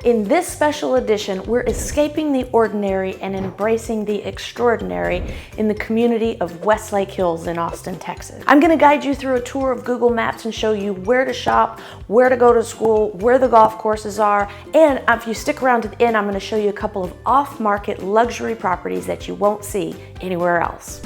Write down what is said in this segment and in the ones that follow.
In this special edition, we're escaping the ordinary and embracing the extraordinary in the community of Westlake Hills in Austin, Texas. I'm gonna guide you through a tour of Google Maps and show you where to shop, where to go to school, where the golf courses are, and if you stick around to the end, I'm gonna show you a couple of off-market luxury properties that you won't see anywhere else.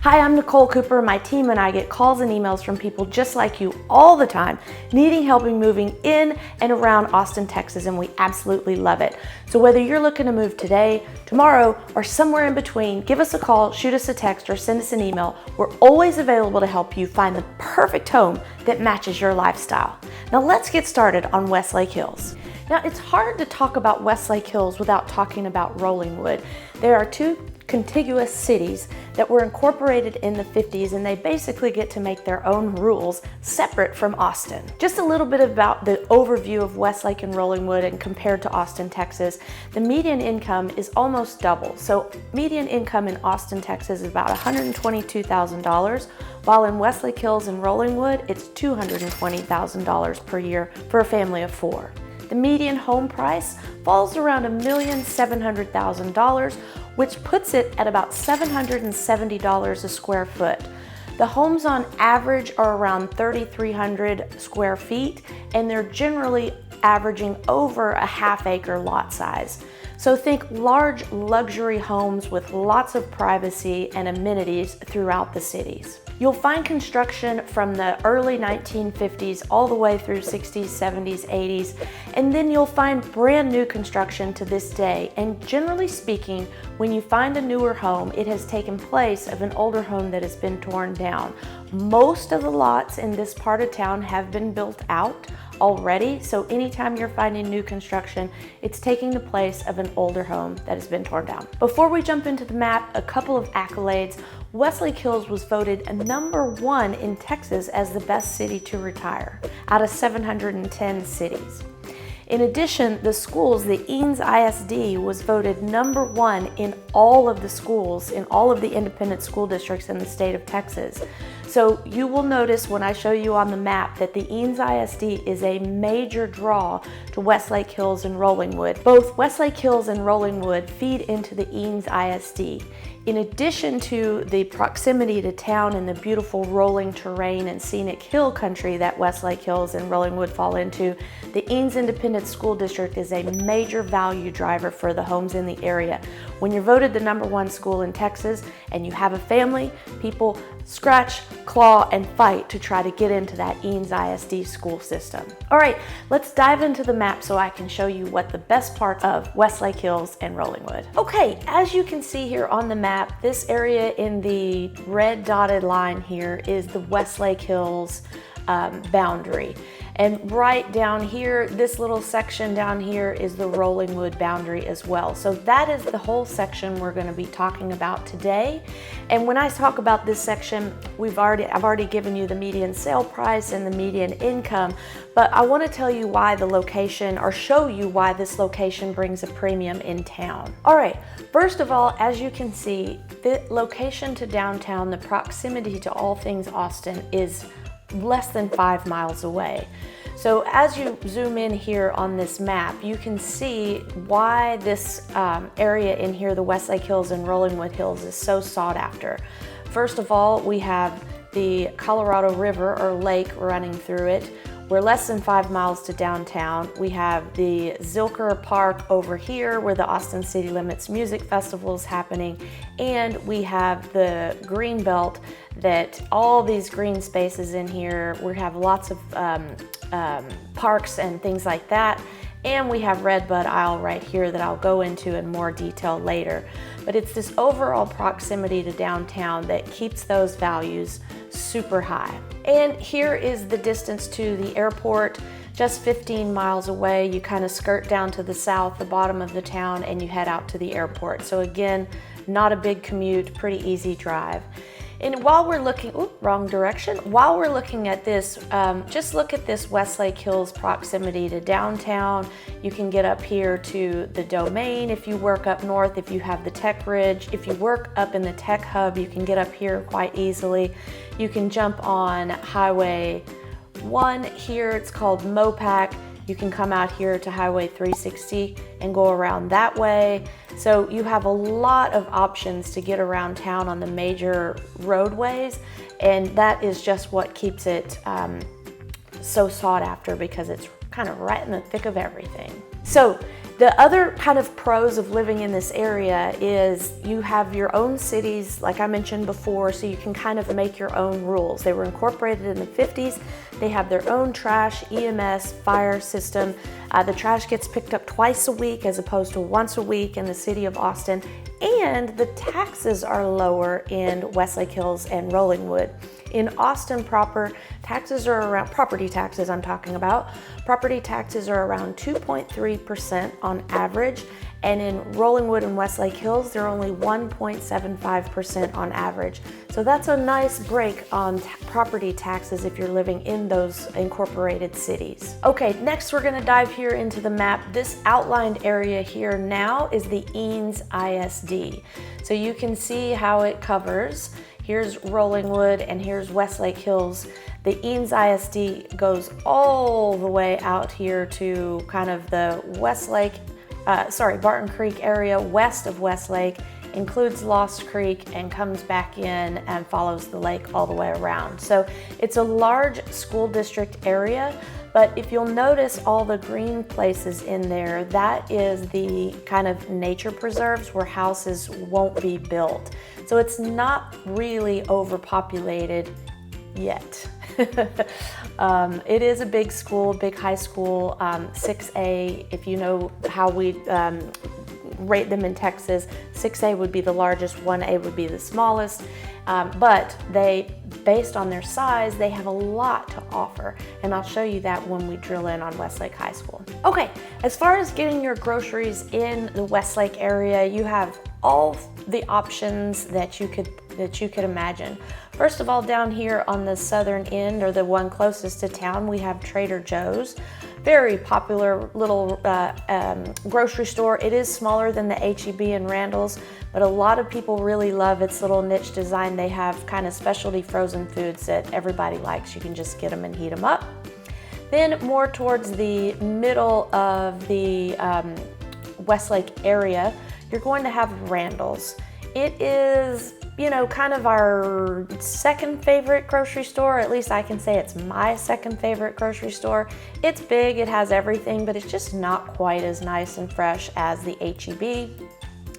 Hi, I'm Nicole Cooper. My team and I get calls and emails from people just like you all the time, needing help in moving in and around Austin, Texas, and we absolutely love it. So whether you're looking to move today, tomorrow, or somewhere in between, give us a call, shoot us a text, or send us an email. We're always available to help you find the perfect home that matches your lifestyle. Now let's get started on Westlake Hills. Now it's hard to talk about Westlake Hills without talking about Rollingwood. There are two contiguous cities that were incorporated in the 50s, and they basically get to make their own rules separate from Austin. Just a little bit about the overview of Westlake and Rollingwood, and compared to Austin, Texas, the median income is almost double. So median income in Austin, Texas is about $122,000, while in Westlake Hills and Rollingwood, it's $220,000 per year for a family of 4. The median home price falls around $1,700,000, which puts it at about $770 a square foot. The homes on average are around 3,300 square feet, and they're generally averaging over a half-acre lot size. So think large luxury homes with lots of privacy and amenities throughout the cities. You'll find construction from the early 1950s all the way through 60s, 70s, 80s, and then you'll find brand new construction to this day. And generally speaking, when you find a newer home, it has taken place of an older home that has been torn down. Most of the lots in this part of town have been built out already, so anytime you're finding new construction, it's taking the place of an older home that has been torn down. Before we jump into the map, a couple of accolades. Westlake Hills was voted #1 in Texas as the best city to retire out of 710 cities. In addition, the schools, the EANES ISD was voted #1 in all of the schools, in all of the independent school districts in the state of Texas. So you will notice when I show you on the map that the EANES ISD is a major draw to Westlake Hills and Rollingwood. Both Westlake Hills and Rollingwood feed into the EANES ISD. In addition to the proximity to town and the beautiful rolling terrain and scenic hill country that Westlake Hills and Rollingwood fall into, the EANES Independent School District is a major value driver for the homes in the area. When you're voted the #1 school in Texas and you have a family, people scratch, claw, and fight to try to get into that EANES ISD school system. All right, let's dive into the map so I can show you what the best parts of Westlake Hills and Rollingwood. Okay, as you can see here on the map, this area in the red dotted line here is the Westlake Hills boundary. And right down here, this little section down here is the Rollingwood boundary as well. So that is the whole section we're going to be talking about today. And when I talk about this section, I've already given you the median sale price and the median income, but I want to tell you why the location, or show you why this location brings a premium in town. All right, first of all, as you can see, the location to downtown, the proximity to all things Austin is less than 5 miles away. So as you zoom in here on this map, you can see why this area in here, the Westlake Hills and Rollingwood Hills, is so sought after. First of all, we have the Colorado River or lake running through it. We're less than 5 miles to downtown. We have the Zilker Park over here where the Austin City Limits Music Festival is happening. And we have the green belt, that all these green spaces in here. We have lots of parks and things like that. And we have Redbud Isle right here that I'll go into in more detail later. But it's this overall proximity to downtown that keeps those values super high. And here is the distance to the airport, just 15 miles away. You kind of skirt down to the south, the bottom of the town, and you head out to the airport. So again, not a big commute, pretty easy drive. And while we're looking, wrong direction. While we're looking at this, just look at this Westlake Hills proximity to downtown. You can get up here to the Domain if you work up north, if you have the Tech Ridge. If you work up in the Tech Hub, you can get up here quite easily. You can jump on Highway 1 here, it's called Mopac. You can come out here to Highway 360 and go around that way. So you have a lot of options to get around town on the major roadways, and that is just what keeps it so sought after, because it's kind of right in the thick of everything. So the other kind of pros of living in this area is you have your own cities, like I mentioned before, so you can kind of make your own rules. They were incorporated in the 50s. They have their own trash, EMS, fire system. The trash gets picked up twice a week as opposed to once a week in the city of Austin. And the taxes are lower in Westlake Hills and Rollingwood. In Austin proper, taxes are around, property taxes I'm talking about, property taxes are around 2.3% on average, and in Rollingwood and Westlake Hills, they're only 1.75% on average. So that's a nice break on property taxes if you're living in those incorporated cities. Okay, next we're gonna dive here into the map. This outlined area here now is the EANES ISD. So you can see how it covers. Here's Rollingwood and here's Westlake Hills. The EANES ISD goes all the way out here to kind of the Barton Creek area west of Westlake, includes Lost Creek, and comes back in and follows the lake all the way around. So it's a large school district area, but if you'll notice all the green places in there, that is the kind of nature preserves where houses won't be built. So it's not really overpopulated yet. It is a big school, big high school, 6A. If you know how we rate them in Texas, 6A would be the largest, 1A would be the smallest, but based on their size, they have a lot to offer, and I'll show you that when we drill in on Westlake High School. Okay, as far as getting your groceries in the Westlake area, you have all the options that you could imagine. First of all, down here on the southern end, or the one closest to town, we have Trader Joe's. Very popular little grocery store. It is smaller than the H-E-B and Randall's, but a lot of people really love its little niche design. They have kind of specialty frozen foods that everybody likes. You can just get them and heat them up. Then more towards the middle of the Westlake area, you're going to have Randall's. It is, you know, kind of our second favorite grocery store. At least I can say it's my second favorite grocery store. It's big, it has everything, but it's just not quite as nice and fresh as the H-E-B.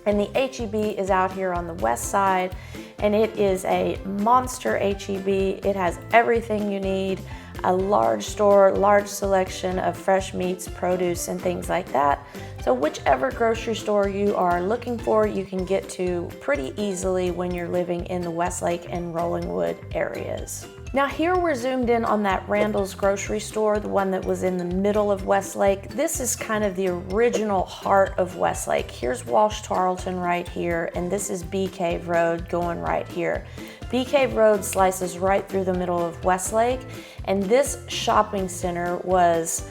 And the H-E-B is out here on the west side, and it is a monster H-E-B. It has everything you need. A large store, large selection of fresh meats, produce, and things like that. So whichever grocery store you are looking for, you can get to pretty easily when you're living in the Westlake and Rollingwood areas. Now here we're zoomed in on that Randall's grocery store, the one that was in the middle of Westlake. This is kind of the original heart of Westlake. Here's Walsh Tarleton right here, and this is Bee Cave Road going right here. Bee Cave Road slices right through the middle of Westlake, and this shopping center was,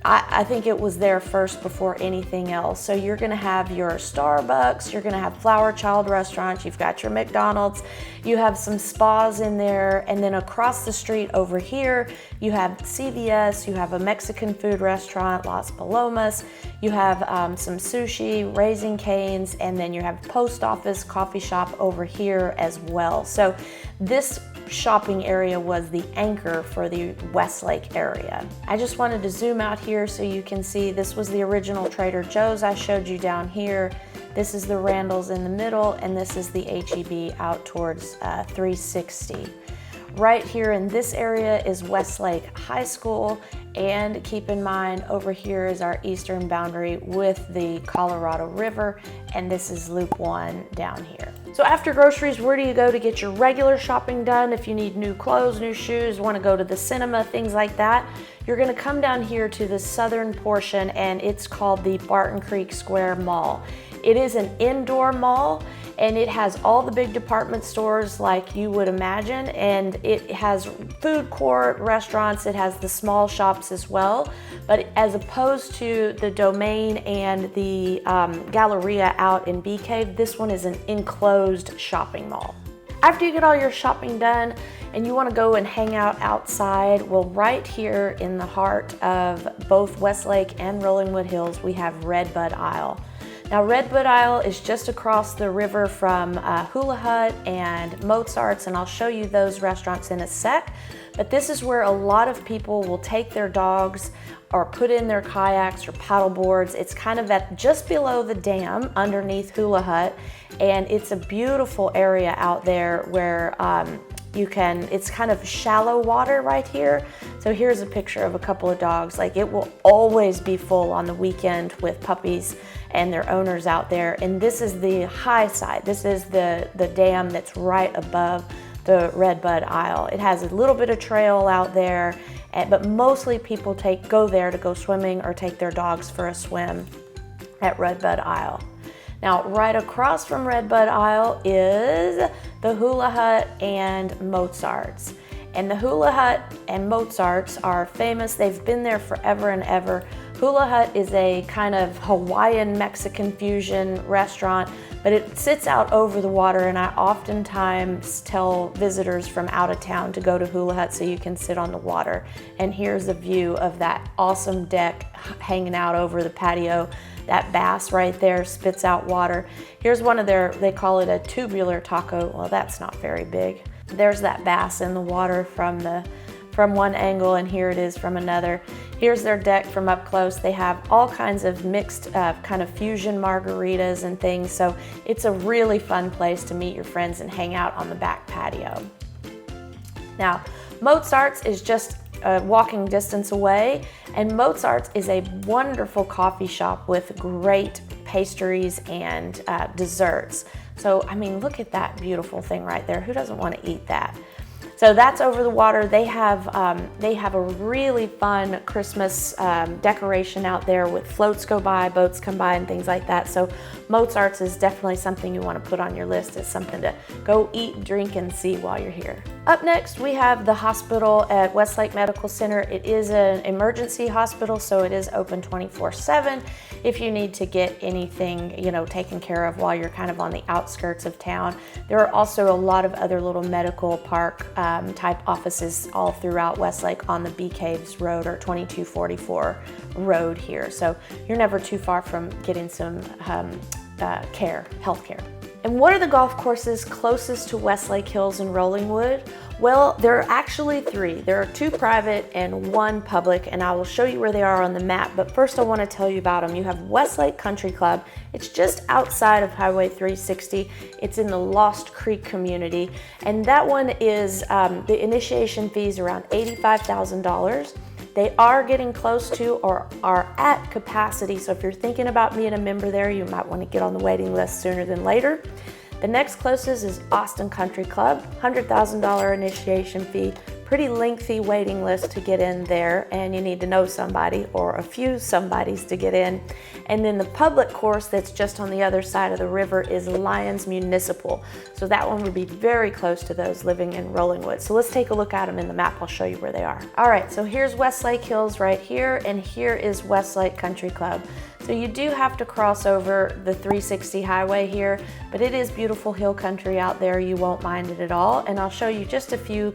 I think it was there first before anything else. So you're gonna have your Starbucks, you're gonna have Flower Child restaurants, you've got your McDonald's, you have some spas in there, and then across the street over here, you have CVS, you have a Mexican food restaurant, Las Palomas, you have some sushi, Raising Cane's, and then you have post office, coffee shop over here as well. So this shopping area was the anchor for the Westlake area. I just wanted to zoom out here so you can see this was the original Trader Joe's I showed you down here. This is the Randall's in the middle, and this is the H-E-B out towards 360. Right here in this area is Westlake High School, and keep in mind over here is our eastern boundary with the Colorado River, and this is Loop 1 down here. So after groceries, where do you go to get your regular shopping done? If you need new clothes, new shoes, want to go to the cinema, things like that, you're going to come down here to the southern portion, and it's called the Barton Creek Square Mall. It is an indoor mall, and it has all the big department stores like you would imagine, and it has food court, restaurants, it has the small shops as well. But as opposed to the Domain and the Galleria out in Bee Cave, this one is an enclosed shopping mall. After you get all your shopping done and you want to go and hang out outside, well, right here in the heart of both Westlake and Rollingwood Hills, we have Redbud Isle. Now, Redbud Isle is just across the river from Hula Hut and Mozart's, and I'll show you those restaurants in a sec. But this is where a lot of people will take their dogs or put in their kayaks or paddle boards. It's kind of at just below the dam underneath Hula Hut, and it's a beautiful area out there where it's kind of shallow water right here. So here's a picture of a couple of dogs. Like, it will always be full on the weekend with puppies and their owners out there. And this is the high side. This is the dam that's right above the Redbud Isle. It has a little bit of trail out there, but mostly people go there to go swimming or take their dogs for a swim at Redbud Isle. Now, right across from Redbud Isle is the Hula Hut and Mozart's. And the Hula Hut and Mozart's are famous. They've been there forever and ever. Hula Hut is a kind of Hawaiian Mexican fusion restaurant, but it sits out over the water, and I oftentimes tell visitors from out of town to go to Hula Hut so you can sit on the water. And here's a view of that awesome deck hanging out over the patio. That bass right there spits out water. Here's one of they call it a tubular taco. Well, that's not very big. There's that bass in the water from one angle, and here it is from another. Here's their deck from up close. They have all kinds of mixed kind of fusion margaritas and things. So it's a really fun place to meet your friends and hang out on the back patio. Now, Mozart's is just a walking distance away, and Mozart's is a wonderful coffee shop with great pastries and desserts. So, I mean, look at that beautiful thing right there. Who doesn't want to eat that? So that's over the water. They have a really fun Christmas decoration out there with floats go by, boats come by, and things like that. So Mozart's is definitely something you want to put on your list as something to go eat, drink, and see while you're here. Up next, we have the hospital at Westlake Medical Center. It is an emergency hospital, so it is open 24/7 if you need to get anything, taken care of while you're kind of on the outskirts of town. There are also a lot of other little medical park type offices all throughout Westlake on the Bee Caves Road or 2244 road here. So you're never too far from getting some health care. And what are the golf courses closest to Westlake Hills and Rollingwood? Well, there are actually 3. There are 2 private and 1 public, and I will show you where they are on the map. But first I want to tell you about them. You have Westlake Country Club. It's just outside of Highway 360. It's in the Lost Creek community. And that one is, the initiation fees around $85,000. They are getting close to or are at capacity. So if you're thinking about being a member there, you might want to get on the waiting list sooner than later. The next closest is Austin Country Club, $100,000 initiation fee, pretty lengthy waiting list to get in there, and you need to know somebody or a few somebodies to get in. And then the public course that's just on the other side of the river is Lyons Municipal. So that one would be very close to those living in Rollingwood. So let's take a look at them in the map. I'll show you where they are. All right, so here's Westlake Hills right here, and here is Westlake Country Club. So you do have to cross over the 360 highway here, but it is beautiful hill country out there. You won't mind it at all. And I'll show you just a few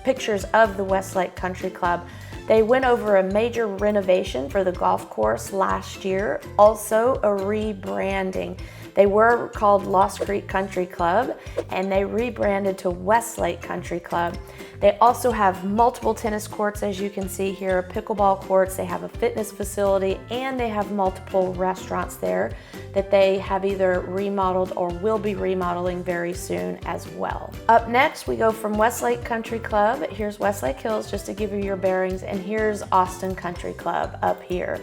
pictures of the Westlake Country Club. They went over a major renovation for the golf course last year, also a rebranding. They were called Lost Creek Country Club, and they rebranded to Westlake Country Club. They also have multiple tennis courts, as you can see here, pickleball courts. They have a fitness facility, and they have multiple restaurants there that they have either remodeled or will be remodeling very soon as well. Up next, we go from Westlake Country Club. Here's Westlake Hills, just to give you your bearings, and here's Austin Country Club up here.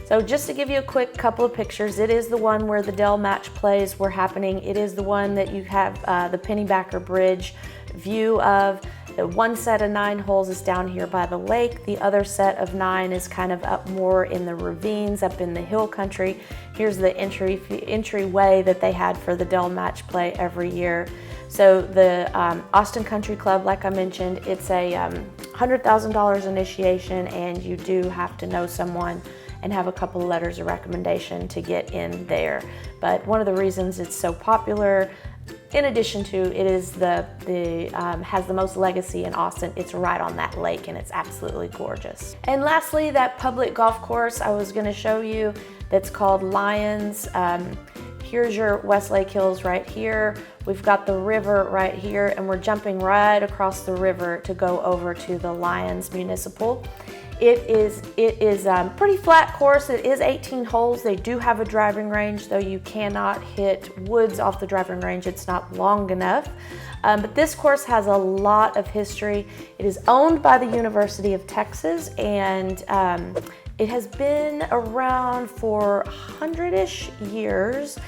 So just to give you a quick couple of pictures, it is the one where the Dell match plays were happening. It is the one that you have the Pennybacker Bridge view of. The one set of 9 holes is down here by the lake. The other set of 9 is kind of up more in the ravines, up in the hill country. Here's the entryway that they had for the Dell match play every year. So the Austin Country Club, like I mentioned, it's a $100,000 initiation, and you do have to know someone and have a couple of letters of recommendation to get in there. But one of the reasons it's so popular, in addition to it is has the most legacy in Austin, it's right on that lake and it's absolutely gorgeous. And lastly, that public golf course I was going to show you that's called Lions. Here's your Westlake Hills right here. We've got the river right here, and we're jumping right across the river to go over to the Lions Municipal. It is pretty flat course. It is 18 holes. They do have a driving range, though you cannot hit woods off the driving range. It's not long enough. But this course has a lot of history. It is owned by the University of Texas, and it has been around for 100-ish years,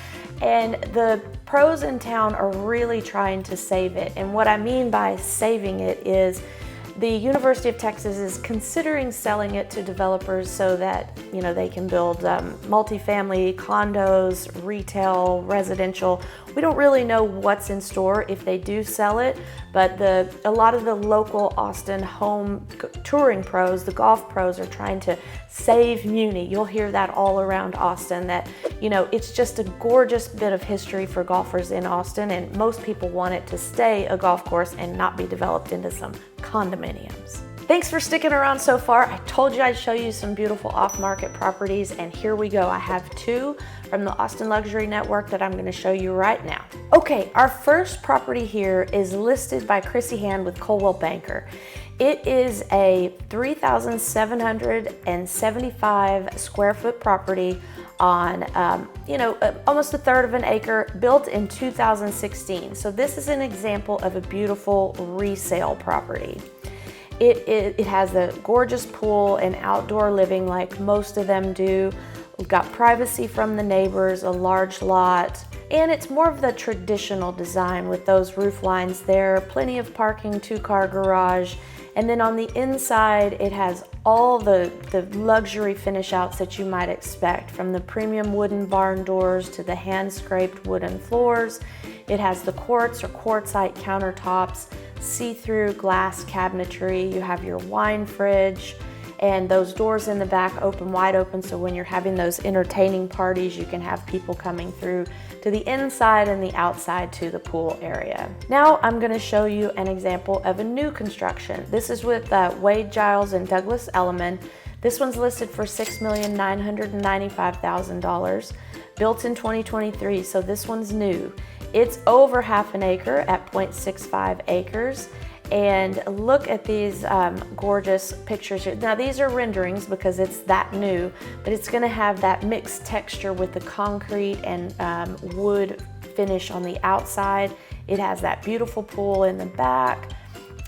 and the pros in town are really trying to save it. And what I mean by saving it is the University of Texas is considering selling it to developers so that, you know, they can build multifamily condos, retail, residential. We don't really know what's in store if they do sell it, but a lot of the local Austin home touring pros, the golf pros, are trying to save Muni. You'll hear that all around Austin, that, you know, it's just a gorgeous bit of history for golfers in Austin, and most people want it to stay a golf course and not be developed into some condominiums. Thanks for sticking around so far. I told you I'd show you some beautiful off-market properties, and here we go. I have 2 from the Austin Luxury Network that I'm going to show you right now. Okay, our first property here is listed by Chrissy Hand with Coldwell Banker. It is a 3,775 square foot property on, almost 1/3 of an acre, built in 2016. So this is an example of a beautiful resale property. It has a gorgeous pool and outdoor living like most of them do. We've got privacy from the neighbors, a large lot, and it's more of the traditional design with those roof lines there, plenty of parking, 2-car garage. And then on the inside, it has all the luxury finish outs that you might expect, from the premium wooden barn doors to the hand-scraped wooden floors. It has the quartz or quartzite countertops, see-through glass cabinetry. You have your wine fridge, and those doors in the back open wide open, so when you're having those entertaining parties, you can have people coming through to the inside and the outside to the pool area. Now I'm going to show you an example of a new construction. This is with Wade Giles and Douglas Elliman. This one's listed for $6,995,000, built in 2023, so this one's new. It's over half an acre at 0.65 acres. And look at these gorgeous pictures here. Now these are renderings because it's that new, but it's going to have that mixed texture with the concrete and wood finish on the outside. It has that beautiful pool in the back,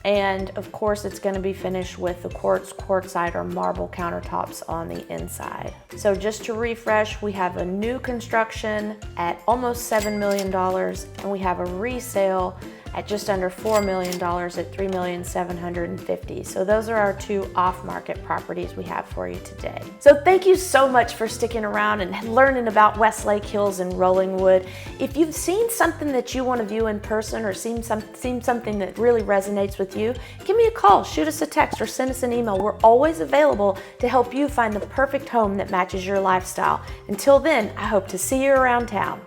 and of course it's going to be finished with the quartzite or marble countertops on the inside. So just to refresh, we have a new construction at almost $7 million, and we have a resale at just under $4 million at $3,750,000. So those are our 2 off-market properties we have for you today. So thank you so much for sticking around and learning about Westlake Hills and Rollingwood. If you've seen something that you want to view in person, or seen something that really resonates with you, give me a call, shoot us a text, or send us an email. We're always available to help you find the perfect home that matches your lifestyle. Until then, I hope to see you around town.